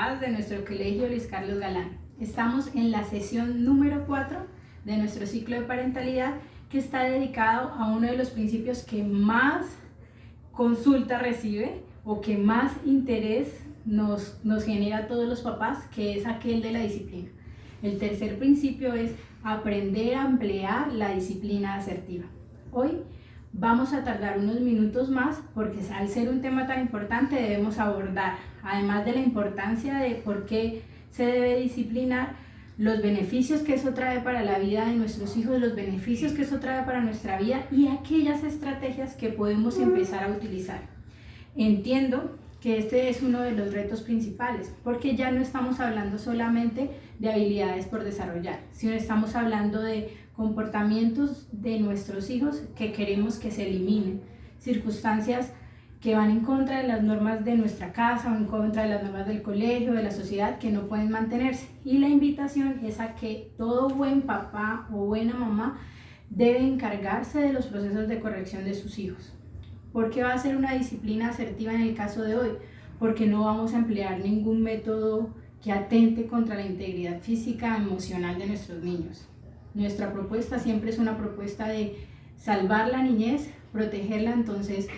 papás de nuestro colegio Luis Carlos Galán. Estamos en la sesión número 4 de nuestro ciclo de parentalidad, que está dedicado a uno de los principios que más consulta recibe o que más interés nos genera a todos los papás, que es aquel de la disciplina. El tercer principio es aprender a emplear la disciplina asertiva. Hoy vamos a tardar unos minutos más porque al ser un tema tan importante debemos abordar, además de la importancia de por qué se debe disciplinar, los beneficios que eso trae para la vida de nuestros hijos, los beneficios que eso trae para nuestra vida y aquellas estrategias que podemos empezar a utilizar. Entiendo que este es uno de los retos principales, porque ya no estamos hablando solamente de habilidades por desarrollar, sino estamos hablando de comportamientos de nuestros hijos que queremos que se eliminen, circunstancias que van en contra de las normas de nuestra casa o en contra de las normas del colegio, de la sociedad, que no pueden mantenerse. Y la invitación es a que todo buen papá o buena mamá debe encargarse de los procesos de corrección de sus hijos. ¿Por qué va a ser una disciplina asertiva en el caso de hoy? Porque no vamos a emplear ningún método que atente contra la integridad física, emocional de nuestros niños. Nuestra propuesta siempre es una propuesta de salvar la niñez, protegerla. Entonces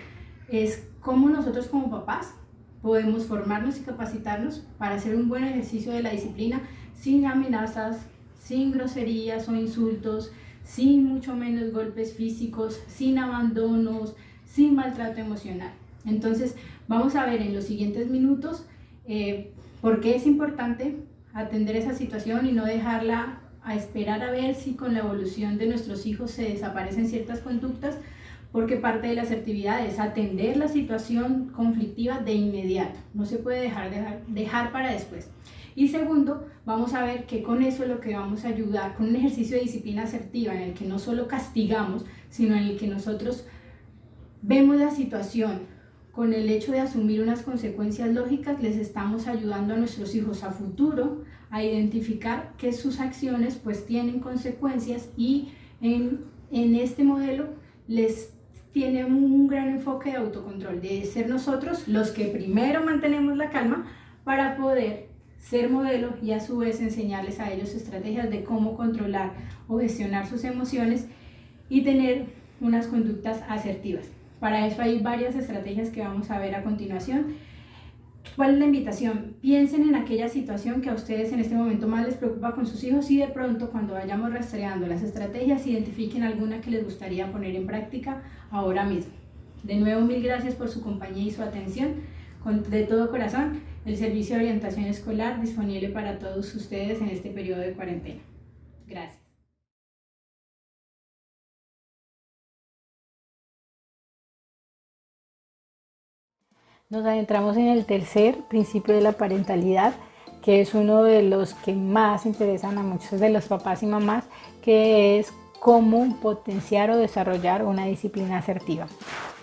es cómo nosotros como papás podemos formarnos y capacitarnos para hacer un buen ejercicio de la disciplina sin amenazas, sin groserías o insultos, sin mucho menos golpes físicos, sin abandonos, sin maltrato emocional. Entonces vamos a ver en los siguientes minutos por qué es importante atender esa situación y no dejarla a esperar a ver si con la evolución de nuestros hijos se desaparecen ciertas conductas, porque parte de la asertividad es atender la situación conflictiva de inmediato, no se puede dejar para después. Y segundo, vamos a ver que con eso lo que vamos a ayudar, con un ejercicio de disciplina asertiva en el que no solo castigamos, sino en el que nosotros vemos la situación con el hecho de asumir unas consecuencias lógicas, les estamos ayudando a nuestros hijos a futuro a identificar que sus acciones pues tienen consecuencias, y en este modelo les tiene un gran enfoque de autocontrol, de ser nosotros los que primero mantenemos la calma para poder ser modelo y a su vez enseñarles a ellos estrategias de cómo controlar o gestionar sus emociones y tener unas conductas asertivas. Para eso hay varias estrategias que vamos a ver a continuación. ¿Cuál es la invitación? Piensen en aquella situación que a ustedes en este momento más les preocupa con sus hijos, y de pronto cuando vayamos rastreando las estrategias identifiquen alguna que les gustaría poner en práctica ahora mismo. De nuevo, mil gracias por su compañía y su atención. De todo corazón, el servicio de orientación escolar disponible para todos ustedes en este periodo de cuarentena. Gracias. Nos adentramos en el tercer principio de la parentalidad, que es uno de los que más interesan a muchos de los papás y mamás, que es cómo potenciar o desarrollar una disciplina asertiva.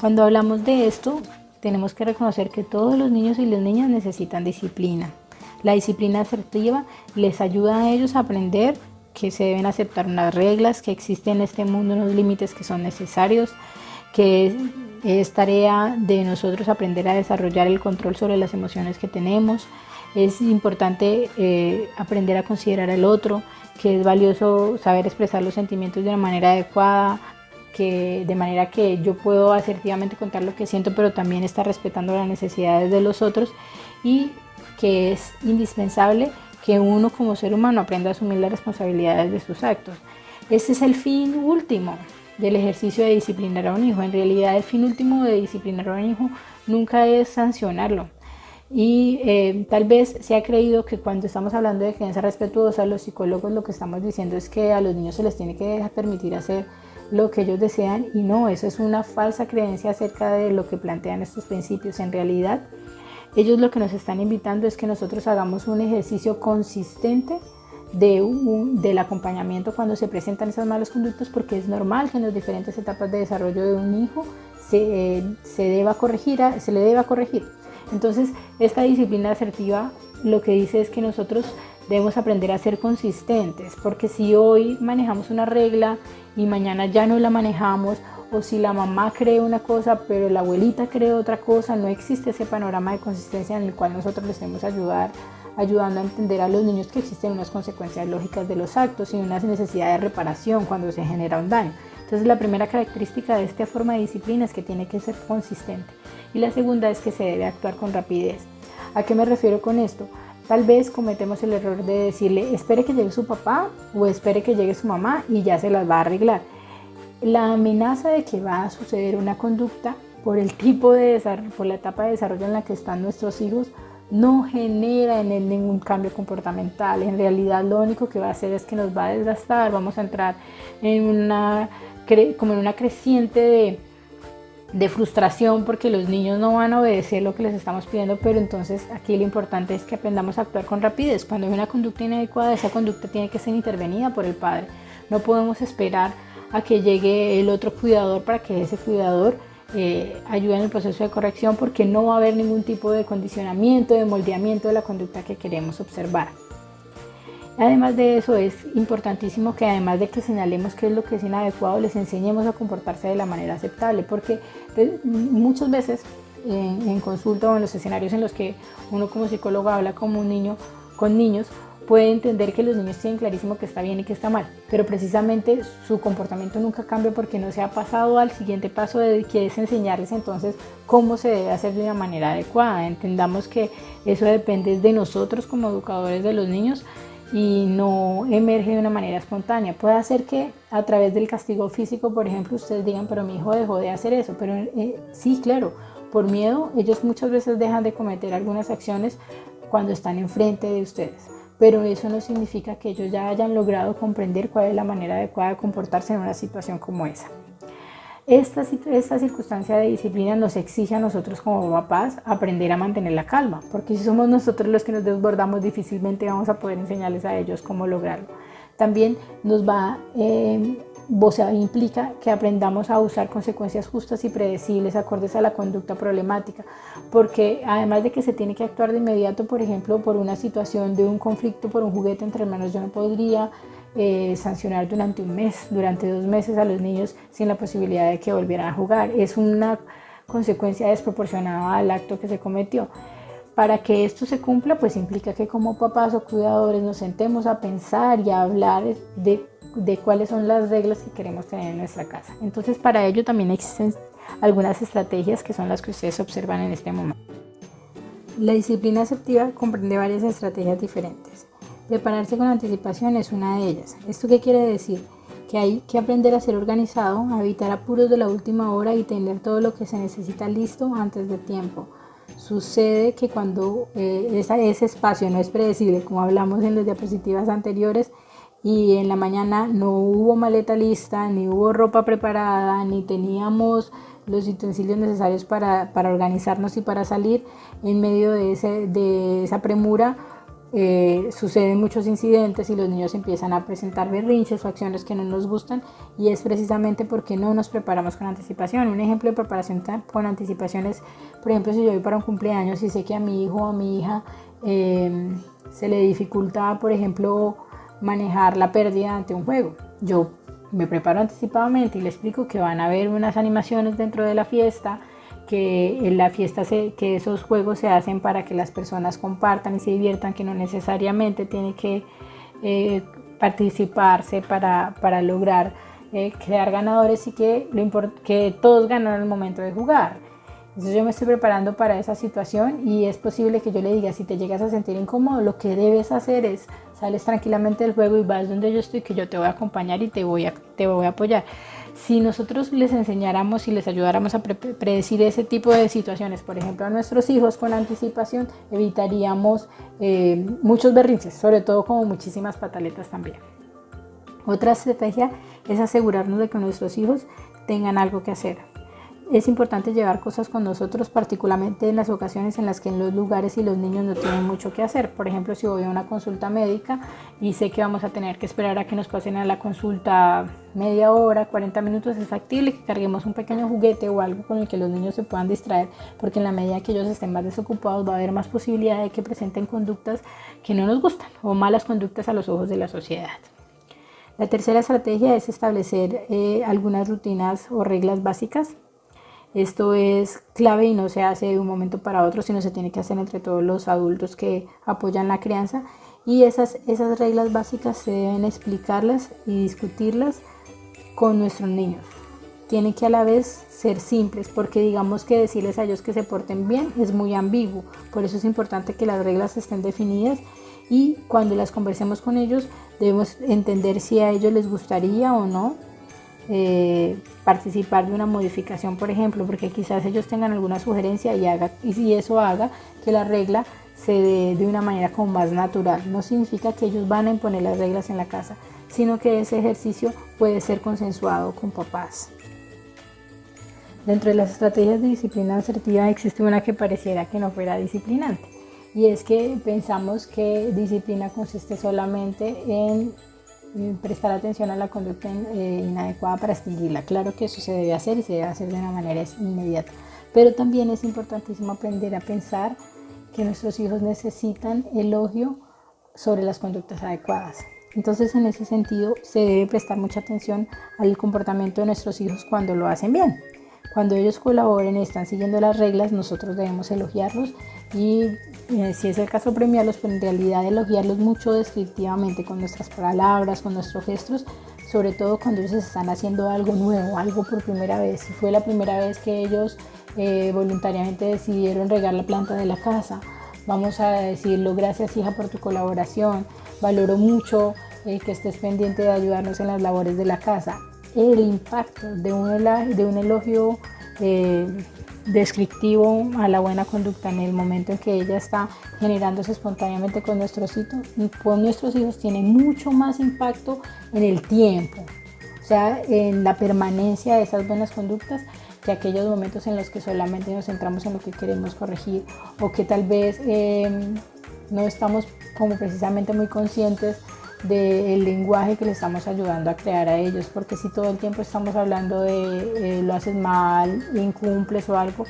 Cuando hablamos de esto, tenemos que reconocer que todos los niños y las niñas necesitan disciplina. La disciplina asertiva les ayuda a ellos a aprender que se deben aceptar unas reglas, que existen en este mundo unos límites que son necesarios, que es tarea de nosotros aprender a desarrollar el control sobre las emociones que tenemos. Es importante aprender a considerar al otro, que es valioso saber expresar los sentimientos de una manera adecuada, de manera que yo puedo asertivamente contar lo que siento, pero también está respetando las necesidades de los otros, y que es indispensable que uno como ser humano aprenda a asumir las responsabilidades de sus actos. Este es el fin último del ejercicio de disciplinar a un hijo. En realidad el fin último de disciplinar a un hijo nunca es sancionarlo. Y tal vez se ha creído que cuando estamos hablando de crianza respetuosa, los psicólogos lo que estamos diciendo es que a los niños se les tiene que permitir hacer lo que ellos desean, y no, eso es una falsa creencia acerca de lo que plantean estos principios. En realidad ellos lo que nos están invitando es que nosotros hagamos un ejercicio consistente del acompañamiento cuando se presentan esas malas conductas, porque es normal que en las diferentes etapas de desarrollo de un hijo se le deba corregir. Entonces, esta disciplina asertiva lo que dice es que nosotros debemos aprender a ser consistentes, porque si hoy manejamos una regla y mañana ya no la manejamos, o si la mamá cree una cosa pero la abuelita cree otra cosa, no existe ese panorama de consistencia en el cual nosotros les debemos ayudar ayudando a entender a los niños que existen unas consecuencias lógicas de los actos y una necesidad de reparación cuando se genera un daño. Entonces la primera característica de esta forma de disciplina es que tiene que ser consistente y la segunda es que se debe actuar con rapidez. ¿A qué me refiero con esto? Tal vez cometemos el error de decirle espere que llegue su papá o espere que llegue su mamá y ya se las va a arreglar. La amenaza de que va a suceder una conducta por el tipo de por la etapa de desarrollo en la que están nuestros hijos no genera en él ningún cambio comportamental. En realidad lo único que va a hacer es que nos va a desgastar, vamos a entrar en una creciente de frustración porque los niños no van a obedecer lo que les estamos pidiendo, pero entonces aquí lo importante es que aprendamos a actuar con rapidez. Cuando hay una conducta inadecuada, esa conducta tiene que ser intervenida por el padre. No podemos esperar a que llegue el otro cuidador para que ese cuidador ayude en el proceso de corrección, porque no va a haber ningún tipo de condicionamiento, de moldeamiento de la conducta que queremos observar. Además de eso, es importantísimo que además de que señalemos qué es lo que es inadecuado, les enseñemos a comportarse de la manera aceptable, porque muchas veces en consulta o en los escenarios en los que uno como psicólogo habla como un niño con niños, puede entender que los niños tienen clarísimo que está bien y que está mal, pero precisamente su comportamiento nunca cambia porque no se ha pasado al siguiente paso, que es enseñarles entonces cómo se debe hacer de una manera adecuada. Entendamos que eso depende de nosotros como educadores de los niños y no emerge de una manera espontánea. Puede hacer que a través del castigo físico, por ejemplo, ustedes digan, pero mi hijo dejó de hacer eso, pero sí, claro, por miedo ellos muchas veces dejan de cometer algunas acciones cuando están enfrente de ustedes, pero eso no significa que ellos ya hayan logrado comprender cuál es la manera adecuada de comportarse en una situación como esa. Esta circunstancia de disciplina nos exige a nosotros como papás aprender a mantener la calma, porque si somos nosotros los que nos desbordamos, difícilmente vamos a poder enseñarles a ellos cómo lograrlo. También implica que aprendamos a usar consecuencias justas y predecibles acordes a la conducta problemática, porque además de que se tiene que actuar de inmediato, por ejemplo, por una situación de un conflicto por un juguete entre hermanos, yo no podría sancionar durante un mes, durante 2 meses a los niños sin la posibilidad de que volvieran a jugar. Es una consecuencia desproporcionada al acto que se cometió. Para que esto se cumpla, pues implica que como papás o cuidadores nos sentemos a pensar y a hablar de cuáles son las reglas que queremos tener en nuestra casa. Entonces, para ello también existen algunas estrategias que son las que ustedes observan en este momento. La disciplina asertiva comprende varias estrategias diferentes. Prepararse con anticipación es una de ellas. ¿Esto qué quiere decir? Que hay que aprender a ser organizado, a evitar apuros de la última hora y tener todo lo que se necesita listo antes de tiempo. Sucede que cuando ese espacio no es predecible, como hablamos en las diapositivas anteriores, y en la mañana no hubo maleta lista, ni hubo ropa preparada, ni teníamos los utensilios necesarios para organizarnos y para salir, en medio de esa premura, suceden muchos incidentes y los niños empiezan a presentar berrinches o acciones que no nos gustan, y es precisamente porque no nos preparamos con anticipación. Un ejemplo de preparación con anticipación es, por ejemplo, si yo voy para un cumpleaños y sé que a mi hijo o a mi hija se le dificulta, por ejemplo, manejar la pérdida ante un juego, yo me preparo anticipadamente y le explico que van a haber unas animaciones dentro de la fiesta, que en la fiesta que esos juegos se hacen para que las personas compartan y se diviertan, que no necesariamente tiene que participarse para lograr crear ganadores, y que todos ganan al momento de jugar. Entonces yo me estoy preparando para esa situación, y es posible que yo le diga, si te llegas a sentir incómodo, lo que debes hacer es sales tranquilamente del juego y vas donde yo estoy, que yo te voy a acompañar y te voy a apoyar. Si nosotros les enseñáramos y les ayudáramos a predecir ese tipo de situaciones, por ejemplo, a nuestros hijos con anticipación, evitaríamos muchos berrinches, sobre todo como muchísimas pataletas también. Otra estrategia es asegurarnos de que nuestros hijos tengan algo que hacer. Es importante llevar cosas con nosotros, particularmente en las ocasiones en las que en los lugares y los niños no tienen mucho que hacer. Por ejemplo, si voy a una consulta médica y sé que vamos a tener que esperar a que nos pasen a la consulta media hora, 40 minutos, es factible que carguemos un pequeño juguete o algo con el que los niños se puedan distraer, porque en la medida que ellos estén más desocupados va a haber más posibilidad de que presenten conductas que no nos gustan o malas conductas a los ojos de la sociedad. La tercera estrategia es establecer algunas rutinas o reglas básicas. Esto es clave y no se hace de un momento para otro, sino se tiene que hacer entre todos los adultos que apoyan la crianza. Y esas reglas básicas se deben explicarlas y discutirlas con nuestros niños. Tienen que a la vez ser simples, porque digamos que decirles a ellos que se porten bien es muy ambiguo. Por eso es importante que las reglas estén definidas y cuando las conversemos con ellos debemos entender si a ellos les gustaría o no participar de una modificación, por ejemplo, porque quizás ellos tengan alguna sugerencia y si eso haga que la regla se dé de una manera como más natural. No significa que ellos van a imponer las reglas en la casa, sino que ese ejercicio puede ser consensuado con papás. Dentro de las estrategias de disciplina asertiva existe una que pareciera que no fuera disciplinante, y es que pensamos que disciplina consiste solamente en prestar atención a la conducta inadecuada para extinguirla. Claro que eso se debe hacer y se debe hacer de una manera inmediata, pero también es importantísimo aprender a pensar que nuestros hijos necesitan elogio sobre las conductas adecuadas. Entonces, en ese sentido, se debe prestar mucha atención al comportamiento de nuestros hijos cuando lo hacen bien. Cuando ellos colaboren y están siguiendo las reglas, nosotros debemos elogiarlos y si es el caso premiarlos, pero en realidad elogiarlos mucho descriptivamente con nuestras palabras, con nuestros gestos, sobre todo cuando ellos están haciendo algo nuevo, algo por primera vez. Si fue la primera vez que ellos voluntariamente decidieron regar la planta de la casa, vamos a decirlo: gracias, hija, por tu colaboración, valoro mucho que estés pendiente de ayudarnos en las labores de la casa. El impacto de un elogio descriptivo a la buena conducta en el momento en que ella está generándose espontáneamente con nuestros hijos tiene mucho más impacto en el tiempo, o sea, en la permanencia de esas buenas conductas, que aquellos momentos en los que solamente nos centramos en lo que queremos corregir o que tal vez no estamos como precisamente muy conscientes del lenguaje que le estamos ayudando a crear a ellos, porque si todo el tiempo estamos hablando de lo haces mal, incumples o algo,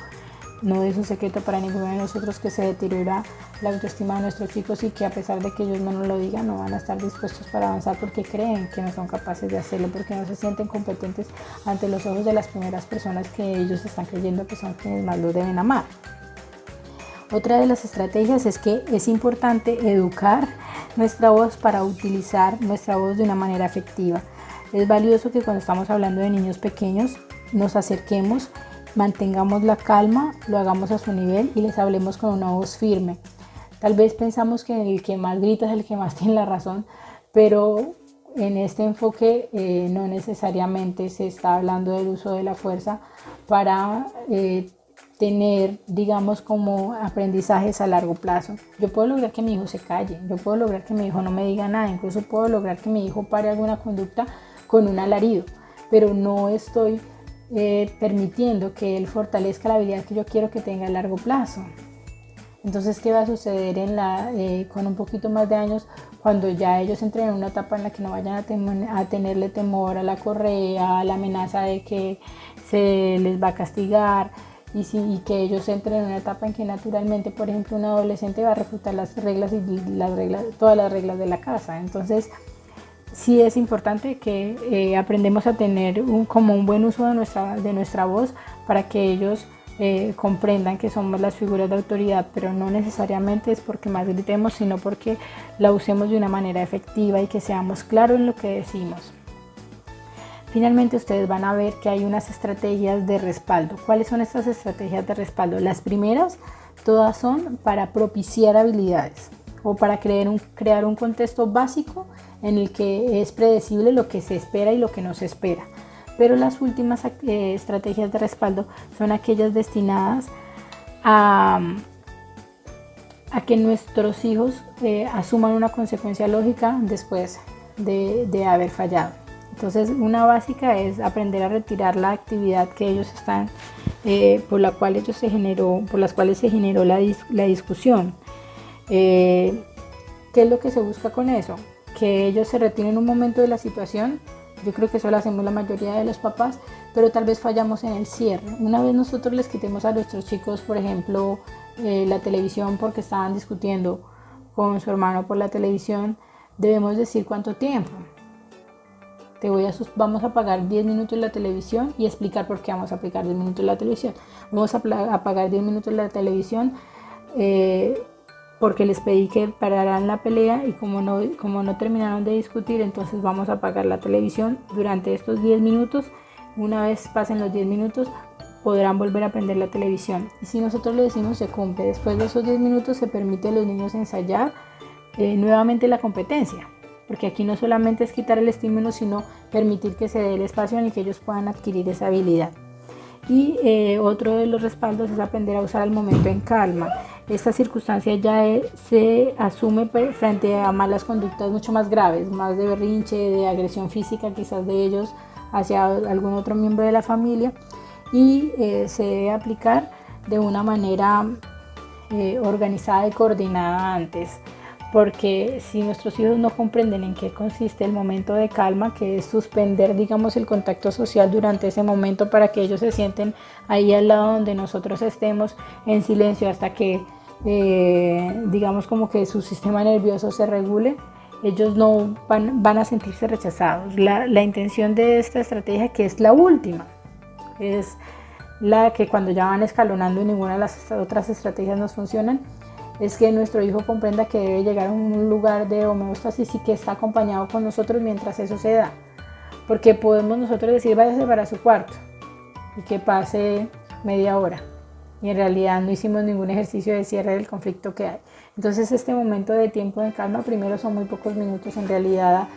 no es un secreto para ninguno de nosotros que se deteriora la autoestima de nuestros chicos y que a pesar de que ellos no nos lo digan, no van a estar dispuestos para avanzar porque creen que no son capaces de hacerlo, porque no se sienten competentes ante los ojos de las primeras personas que ellos están creyendo que son quienes más lo deben amar. Otra de las estrategias es que es importante educar nuestra voz para utilizar nuestra voz de una manera efectiva. Es valioso que cuando estamos hablando de niños pequeños nos acerquemos, mantengamos la calma, lo hagamos a su nivel y les hablemos con una voz firme. Tal vez pensamos que el que más grita es el que más tiene la razón, pero en este enfoque no necesariamente se está hablando del uso de la fuerza para tener, digamos, como aprendizajes a largo plazo. Yo puedo lograr que mi hijo se calle, yo puedo lograr que mi hijo no me diga nada, incluso puedo lograr que mi hijo pare alguna conducta con un alarido, pero no estoy permitiendo que él fortalezca la habilidad que yo quiero que tenga a largo plazo. Entonces, ¿qué va a suceder con un poquito más de años, cuando ya ellos entren en una etapa en la que no vayan a tenerle temor a la correa, a la amenaza de que se les va a castigar? Y que ellos entren en una etapa en que naturalmente, por ejemplo, un adolescente va a refutar las reglas y todas las reglas de la casa. Entonces, sí es importante que aprendemos a tener como un buen uso de nuestra voz para que ellos comprendan que somos las figuras de autoridad, pero no necesariamente es porque más gritemos, sino porque la usemos de una manera efectiva y que seamos claros en lo que decimos. Finalmente, ustedes van a ver que hay unas estrategias de respaldo. ¿Cuáles son estas estrategias de respaldo? Las primeras, todas son para propiciar habilidades o para crear un contexto básico en el que es predecible lo que se espera y lo que no se espera. Pero las últimas estrategias de respaldo son aquellas destinadas a que nuestros hijos asuman una consecuencia lógica después de haber fallado. Entonces, una básica es aprender a retirar la actividad que ellos están, por las cuales se generó la discusión. ¿Qué es lo que se busca con eso? Que ellos se retiren un momento de la situación. Yo creo que eso lo hacemos la mayoría de los papás, pero tal vez fallamos en el cierre. Una vez nosotros les quitemos a nuestros chicos, por ejemplo, la televisión porque estaban discutiendo con su hermano por la televisión, debemos decir cuánto tiempo. vamos a apagar 10 minutos la televisión y explicar por qué vamos a apagar 10 minutos la televisión. Vamos a apagar 10 minutos la televisión porque les pedí que pararan la pelea y como no terminaron de discutir, entonces vamos a apagar la televisión durante estos 10 minutos. Una vez pasen los 10 minutos podrán volver a prender la televisión, y si nosotros lo decimos se cumple. Después de esos 10 minutos se permite a los niños ensayar nuevamente la competencia, porque aquí no solamente es quitar el estímulo, sino permitir que se dé el espacio en el que ellos puedan adquirir esa habilidad. Y otro de los respaldos es aprender a usar el momento en calma. Esta circunstancia ya se asume frente a malas conductas mucho más graves, más de berrinche, de agresión física quizás de ellos hacia algún otro miembro de la familia, y se debe aplicar de una manera organizada y coordinada antes, porque si nuestros hijos no comprenden en qué consiste el momento de calma, que es suspender, digamos, el contacto social durante ese momento para que ellos se sienten ahí al lado donde nosotros estemos en silencio hasta que digamos como que su sistema nervioso se regule, ellos no van a sentirse rechazados. La intención de esta estrategia, que es la última, es la que cuando ya van escalonando y ninguna de las otras estrategias nos funcionan, es que nuestro hijo comprenda que debe llegar a un lugar de homeostasis y que está acompañado con nosotros mientras eso se da, porque podemos nosotros decir váyase para su cuarto y que pase media hora y en realidad no hicimos ningún ejercicio de cierre del conflicto que hay. Entonces este momento de tiempo de calma, primero son muy pocos minutos, en realidad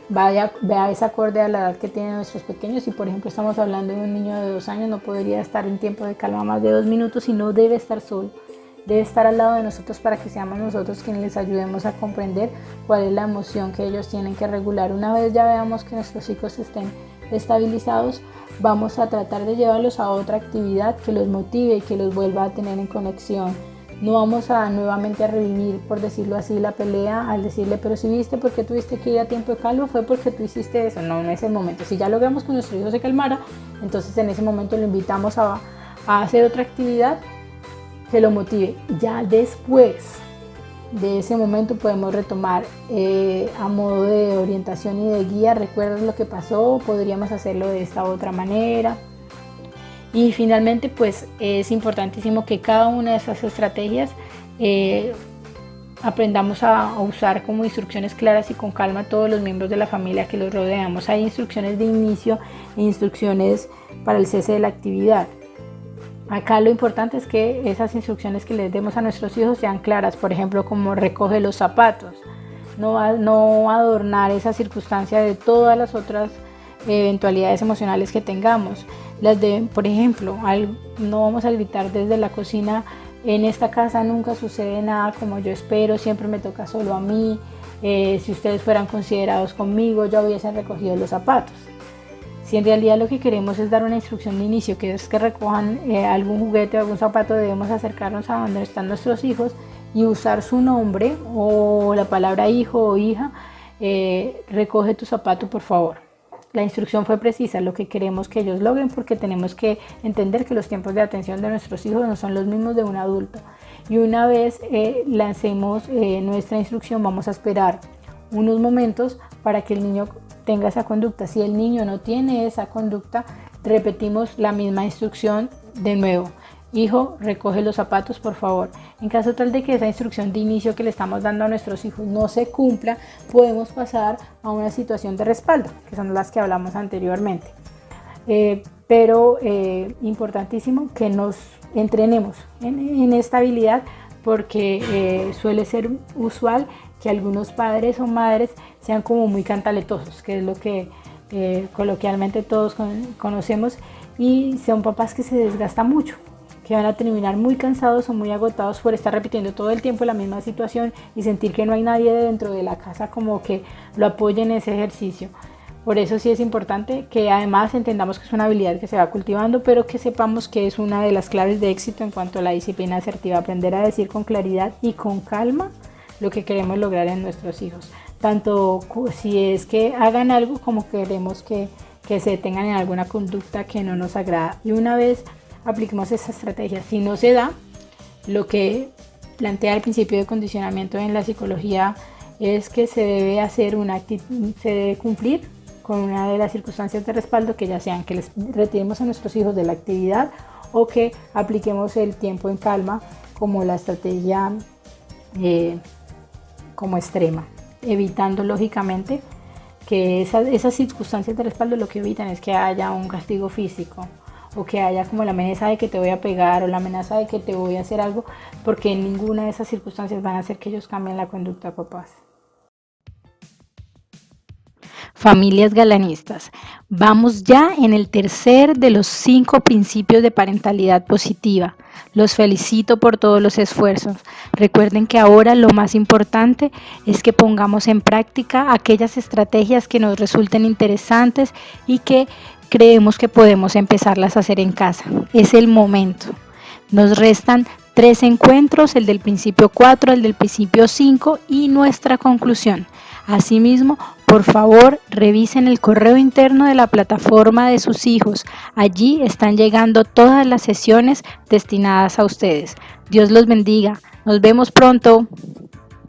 vea ese acorde a la edad que tienen nuestros pequeños. Si por ejemplo estamos hablando de un niño de 2 años, no podría estar en tiempo de calma más de 2 minutos y no debe estar solo, debe estar al lado de nosotros para que seamos nosotros quienes les ayudemos a comprender cuál es la emoción que ellos tienen que regular. Una vez ya veamos que nuestros hijos estén estabilizados, vamos a tratar de llevarlos a otra actividad que los motive y que los vuelva a tener en conexión. No vamos a nuevamente a revivir, por decirlo así, la pelea al decirle, pero si viste por qué tuviste que ir a tiempo de calma, fue porque tú hiciste eso. No es el momento. Si ya logramos que nuestro hijo se calmara, entonces en ese momento lo invitamos a hacer otra actividad que lo motive. Ya después de ese momento podemos retomar a modo de orientación y de guía. ¿Recuerdas lo que pasó? Podríamos hacerlo de esta otra manera. Y finalmente, pues es importantísimo que cada una de esas estrategias aprendamos a usar como instrucciones claras y con calma a todos los miembros de la familia que los rodeamos. Hay instrucciones de inicio e instrucciones para el cese de la actividad. Acá lo importante es que esas instrucciones que les demos a nuestros hijos sean claras, por ejemplo, como recoge los zapatos, no adornar esa circunstancia de todas las otras eventualidades emocionales que tengamos. Por ejemplo, no vamos a gritar desde la cocina, en esta casa nunca sucede nada como yo espero, siempre me toca solo a mí, si ustedes fueran considerados conmigo, ya hubiesen recogido los zapatos. Si en realidad lo que queremos es dar una instrucción de inicio, que es que recojan algún juguete o algún zapato, debemos acercarnos a donde están nuestros hijos y usar su nombre o la palabra hijo o hija, recoge tu zapato por favor. La instrucción fue precisa, lo que queremos que ellos logren, porque tenemos que entender que los tiempos de atención de nuestros hijos no son los mismos de un adulto. Y una vez lancemos nuestra instrucción, vamos a esperar unos momentos para que el niño tenga esa conducta. Si el niño no tiene esa conducta, repetimos la misma instrucción de nuevo. Hijo, recoge los zapatos por favor. En caso tal de que esa instrucción de inicio que le estamos dando a nuestros hijos no se cumpla, podemos pasar a una situación de respaldo, que son las que hablamos anteriormente. Pero importantísimo que nos entrenemos en esta habilidad, porque suele ser usual que algunos padres o madres sean como muy cantaletosos, que es lo que coloquialmente todos conocemos, y son papás que se desgastan mucho, que van a terminar muy cansados o muy agotados por estar repitiendo todo el tiempo la misma situación y sentir que no hay nadie dentro de la casa como que lo apoye en ese ejercicio. Por eso sí es importante que además entendamos que es una habilidad que se va cultivando, pero que sepamos que es una de las claves de éxito en cuanto a la disciplina asertiva, aprender a decir con claridad y con calma lo que queremos lograr en nuestros hijos, tanto si es que hagan algo como queremos que se detengan en alguna conducta que no nos agrada. Y una vez apliquemos esa estrategia, si no se da, lo que plantea el principio de condicionamiento en la psicología es que se debe cumplir con una de las circunstancias de respaldo, que ya sean que les retiremos a nuestros hijos de la actividad o que apliquemos el tiempo en calma como la estrategia como extrema, evitando lógicamente que esas circunstancias de respaldo lo que evitan es que haya un castigo físico o que haya como la amenaza de que te voy a pegar o la amenaza de que te voy a hacer algo, porque en ninguna de esas circunstancias van a hacer que ellos cambien la conducta, papás. Familias galanistas, vamos ya en el tercer de los 5 principios de parentalidad positiva. Los felicito por todos los esfuerzos. Recuerden que ahora lo más importante es que pongamos en práctica aquellas estrategias que nos resulten interesantes y que creemos que podemos empezarlas a hacer en casa. Es el momento. Nos restan 3 encuentros, el del principio 4, el del principio 5 y nuestra conclusión. Asimismo, por favor, revisen el correo interno de la plataforma de sus hijos. Allí están llegando todas las sesiones destinadas a ustedes. Dios los bendiga. Nos vemos pronto.